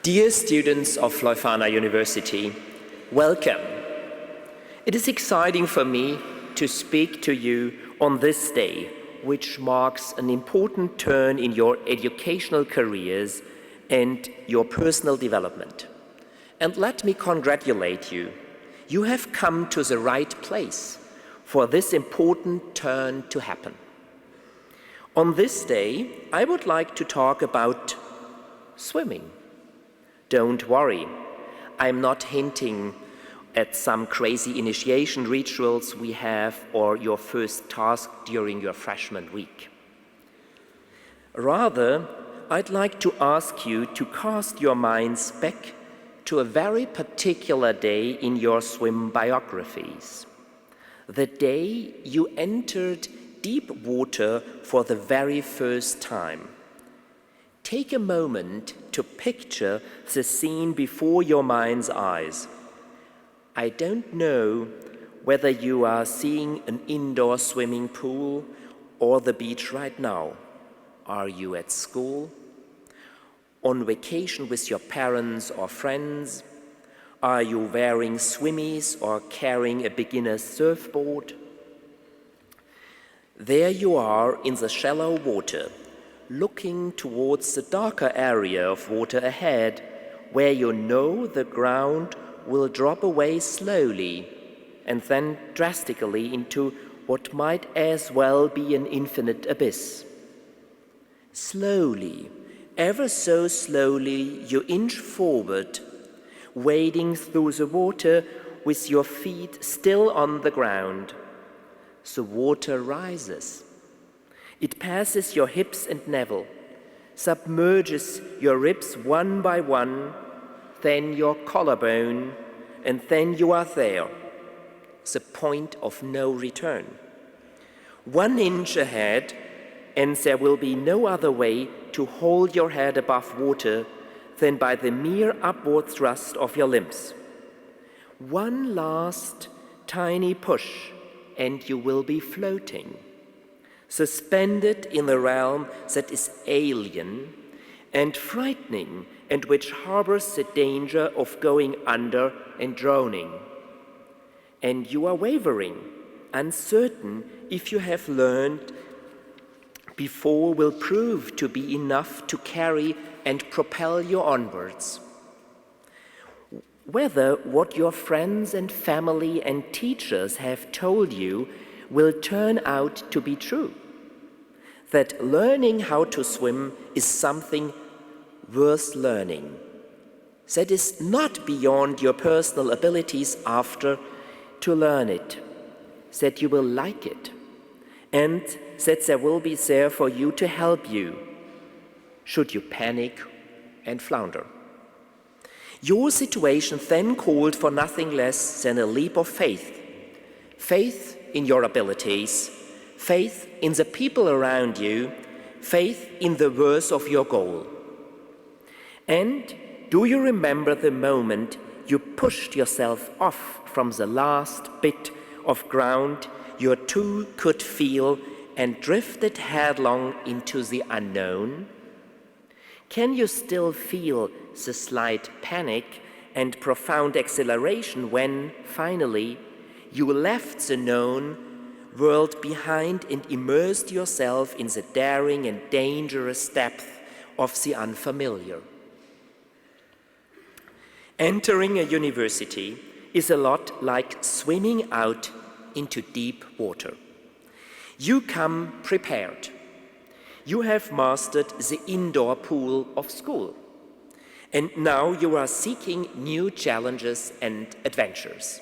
Dear students of Leuphana University, welcome. It is exciting for me to speak to you on this day, which marks an important turn in your educational careers and your personal development. And let me congratulate you. You have come to the right place for this important turn to happen. On this day, I would like to talk about swimming. Don't worry, I'm not hinting at some crazy initiation rituals we have or your first task during your freshman week. Rather, I'd like to ask you to cast your minds back to a very particular day in your swim biographies. The day you entered deep water for the very first time. Take a moment to picture the scene before your mind's eyes. I don't know whether you are seeing an indoor swimming pool or the beach right now. Are you at school? On vacation with your parents or friends? Are you wearing swimmies or carrying a beginner's surfboard? There you are in the shallow water, looking towards the darker area of water ahead, where you know the ground will drop away slowly and then drastically into what might as well be an infinite abyss. Slowly, ever so slowly, you inch forward, wading through the water with your feet still on the ground. The water rises. It passes your hips and navel, submerges your ribs one by one, then your collarbone, and then you are there, the point of no return. 1 inch ahead, and there will be no other way to hold your head above water than by the mere upward thrust of your limbs. One last tiny push, and you will be floating, suspended in a realm that is alien and frightening and which harbors the danger of going under and drowning. And you are wavering, uncertain if you have learned before will prove to be enough to carry and propel you onwards. Whether what your friends and family and teachers have told you will turn out to be true. That learning how to swim is something worth learning. That is not beyond your personal abilities after to learn it. That you will like it. And that there will be there for you to help you, should you panic and flounder. Your situation then called for nothing less than a leap of faith. Faith in your abilities, faith in the people around you, faith in the worth of your goal. And do you remember the moment you pushed yourself off from the last bit of ground your toe could feel and drifted headlong into the unknown? Can you still feel the slight panic and profound exhilaration when, finally, you left the known world behind and immersed yourself in the daring and dangerous depth of the unfamiliar? Entering a university is a lot like swimming out into deep water. You come prepared. You have mastered the indoor pool of school, and now you are seeking new challenges and adventures.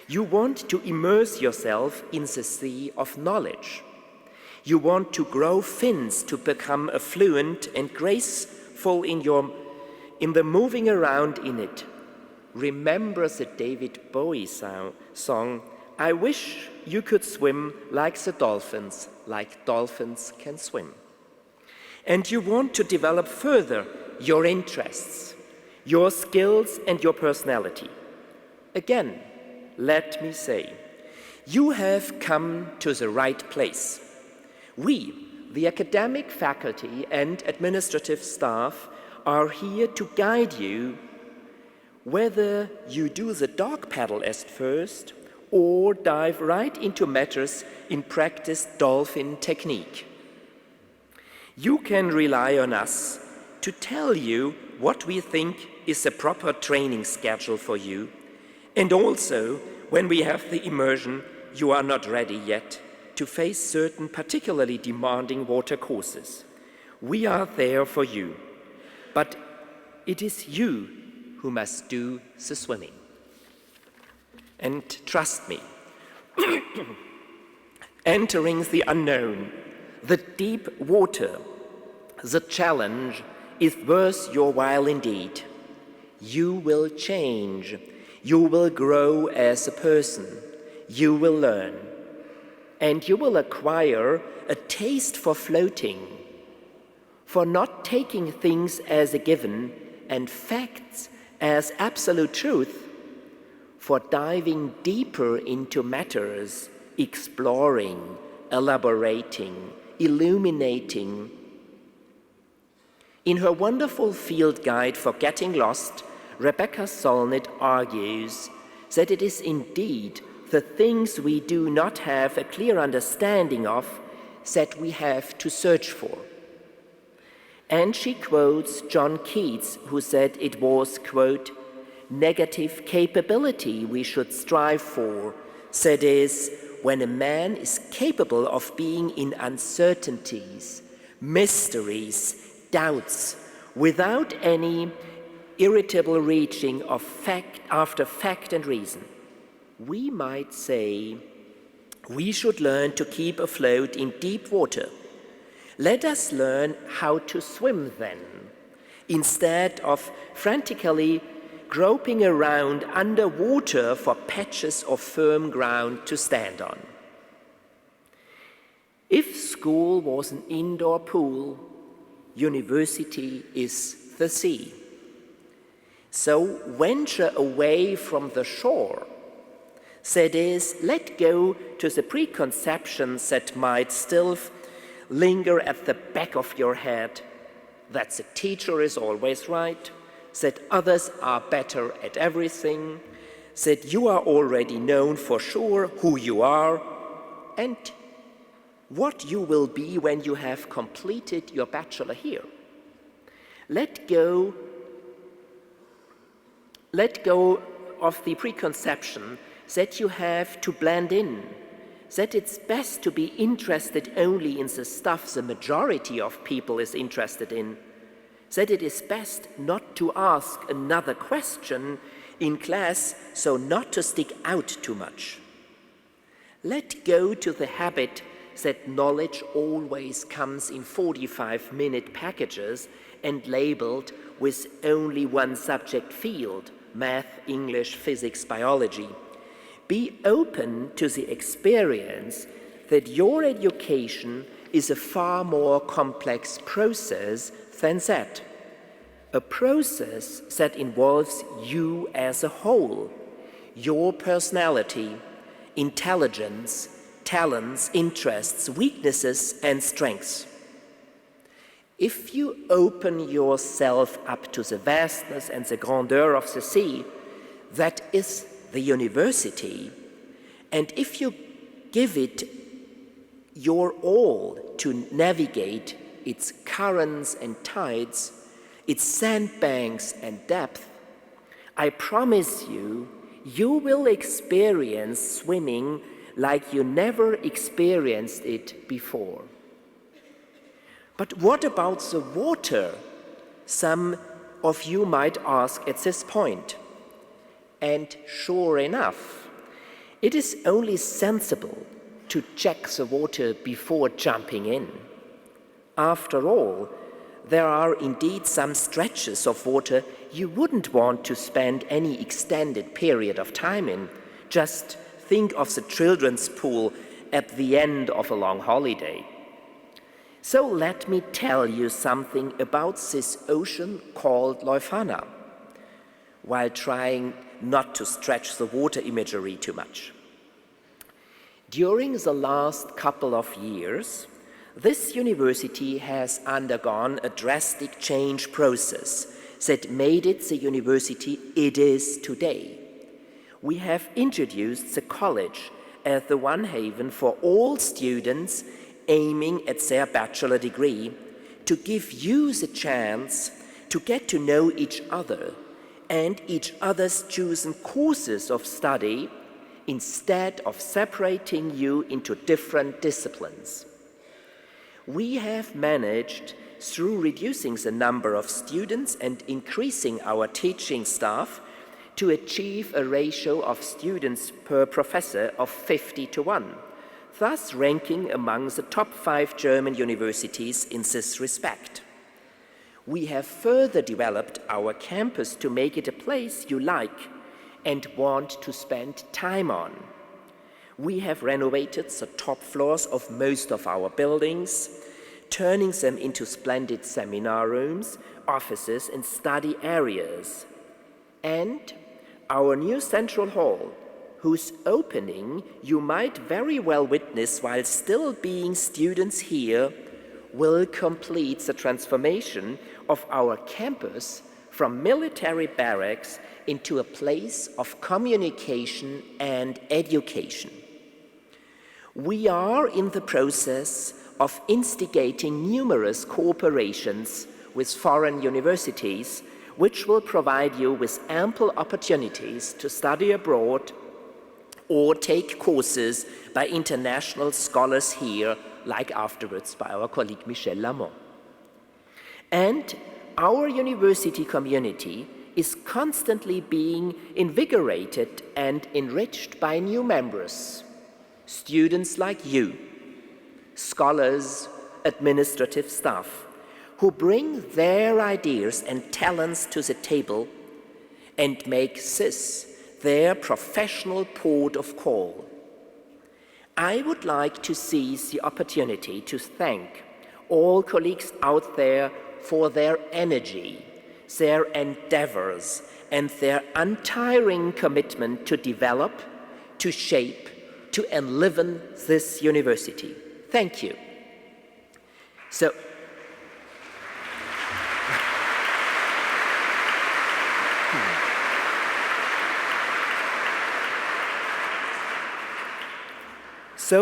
You want to immerse yourself in the sea of knowledge. You want to grow fins to become fluent and graceful in the moving around in it. Remember the David Bowie song, I wish you could swim like the dolphins, like dolphins can swim. And you want to develop further your interests, your skills and your personality. Again, let me say, you have come to the right place. We, the academic faculty and administrative staff, are here to guide you, whether you do the dog paddle at first or dive right into matters in practiced dolphin technique. You can rely on us to tell you what we think is a proper training schedule for you, and also when we have the immersion you are not ready yet to face certain particularly demanding water courses. We are there for you, but it is you who must do the swimming. And trust me, entering the unknown, the deep water, the challenge is worth your while indeed. You will change, you will grow as a person, you will learn, and you will acquire a taste for floating, for not taking things as a given and facts as absolute truth, for diving deeper into matters, exploring, elaborating, illuminating. In her wonderful field guide for getting lost, Rebecca Solnit argues that it is indeed the things we do not have a clear understanding of that we have to search for. And she quotes John Keats, who said it was, quote, negative capability we should strive for, that is, when a man is capable of being in uncertainties, mysteries, doubts, without any irritable reaching of fact after fact and reason. We might say we should learn to keep afloat in deep water. Let us learn how to swim then, instead of frantically groping around underwater for patches of firm ground to stand on. If school was an indoor pool, university is the sea. So venture away from the shore. That is, let go to the preconceptions that might still linger at the back of your head, that the teacher is always right, that others are better at everything, that you are already known for sure who you are, and what you will be when you have completed your bachelor here. Let go of the preconception that you have to blend in, that it's best to be interested only in the stuff the majority of people is interested in, that it is best not to ask another question in class so not to stick out too much. Let go to the habit that knowledge always comes in 45-minute packages and labeled with only one subject field, math, English, physics, biology. Be open to the experience that your education is a far more complex process than that. A process that involves you as a whole, your personality, intelligence, talents, interests, weaknesses, and strengths. If you open yourself up to the vastness and the grandeur of the sea, that is the university, and if you give it your all to navigate its currents and tides, its sandbanks and depth, I promise you, you will experience swimming like you never experienced it before. But what about the water? Some of you might ask at this point. And sure enough, it is only sensible to check the water before jumping in. After all, there are indeed some stretches of water you wouldn't want to spend any extended period of time in. Just think of the children's pool at the end of a long holiday. So let me tell you something about this ocean called Leuphana, while trying not to stretch the water imagery too much. During the last couple of years, This university has undergone a drastic change process that made it the university it is today. We have introduced the college as the one haven for all students aiming at their bachelor degree to give you the chance to get to know each other and each other's chosen courses of study instead of separating you into different disciplines. We have managed, through reducing the number of students and increasing our teaching staff, to achieve a ratio of students per professor of 50:1, thus ranking among the top 5 German universities in this respect. We have further developed our campus to make it a place you like and want to spend time on. We have renovated the top floors of most of our buildings, turning them into splendid seminar rooms, offices, and study areas. And our new central hall, whose opening you might very well witness while still being students here, will complete the transformation of our campus from military barracks into a place of communication and education. We are in the process of instigating numerous cooperations with foreign universities, which will provide you with ample opportunities to study abroad or take courses by international scholars here, like afterwards by our colleague Michel Lamont. And our university community is constantly being invigorated and enriched by new members, students like you, scholars, administrative staff, who bring their ideas and talents to the table and make this their professional port of call. I would like to seize the opportunity to thank all colleagues out there for their energy, their endeavors, and their untiring commitment to develop, to shape, to enliven this university. Thank you. So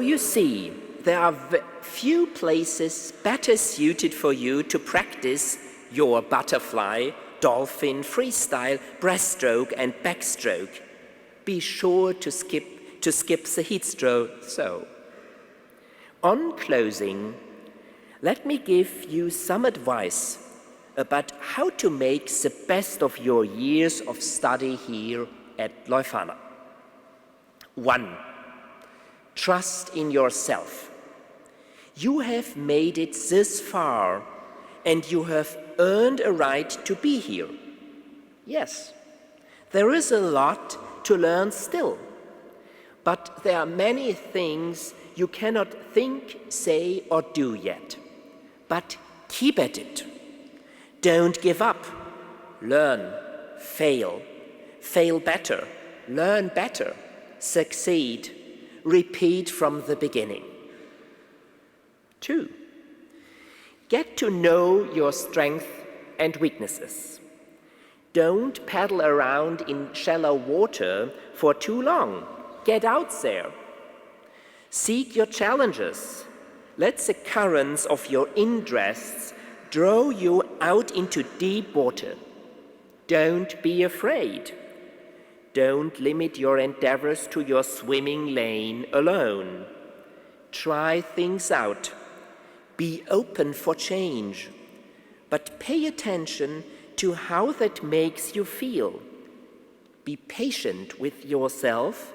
you see, there are few places better suited for you to practice your butterfly, dolphin, freestyle, breaststroke, and backstroke. Be sure to skip the heat stroke. So, on closing, let me give you some advice about how to make the best of your years of study here at Leuphana. 1. Trust in yourself. You have made it this far, and you have earned a right to be here. Yes, there is a lot to learn still, but there are many things you cannot think, say, or do yet. But keep at it. Don't give up. Learn, fail better, learn better, succeed, repeat from the beginning. 2. Get to know your strengths and weaknesses. Don't paddle around in shallow water for too long. Get out there. Seek your challenges. Let the currents of your interests draw you out into deep water. Don't be afraid. Don't limit your endeavors to your swimming lane alone. Try things out. Be open for change, but pay attention to how that makes you feel. Be patient with yourself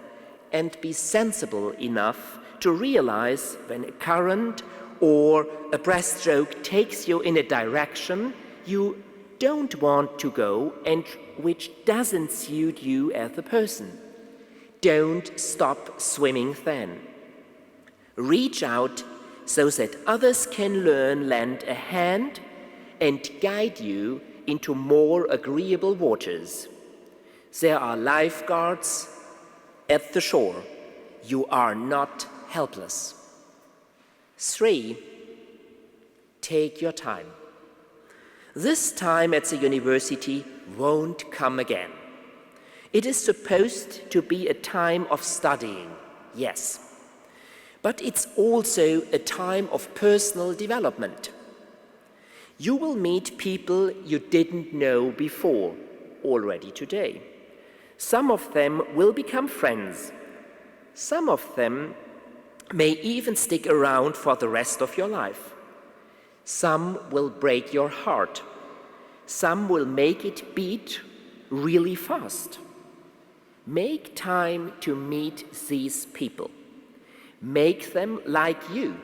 and be sensible enough to realize when a current or a breaststroke takes you in a direction you don't want to go and which doesn't suit you as a person. Don't stop swimming then. Reach out so that others can lend a hand and guide you into more agreeable waters. There are lifeguards at the shore. You are not helpless. 3. Take your time. This time at the university won't come again. It is supposed to be a time of studying, yes, but it's also a time of personal development. You will meet people you didn't know before already today. Some of them will become friends. Some of them may even stick around for the rest of your life. Some will break your heart. Some will make it beat really fast. Make time to meet these people. Make them like you.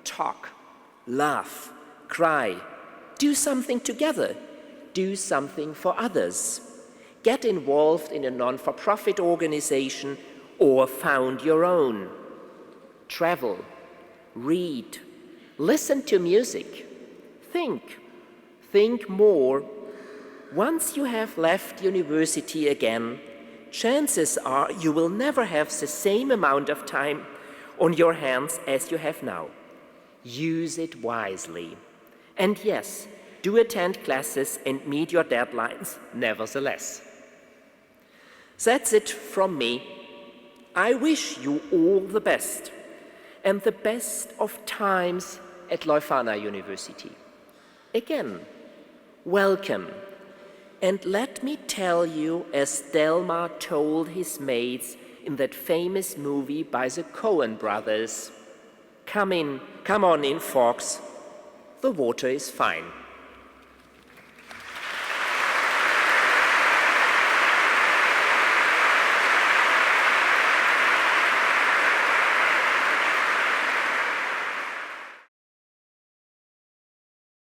Talk, laugh, cry. Do something together. Do something for others. Get involved in a non-for-profit organization or found your own. Travel, read, listen to music. Think more. Once you have left university again, chances are you will never have the same amount of time on your hands as you have now. Use it wisely. And yes, do attend classes and meet your deadlines nevertheless. That's it from me. I wish you all the best and the best of times at Leuphana University. Again, welcome. And let me tell you, as Delmar told his mates in that famous movie by the Coen brothers, come on in, folks. The water is fine.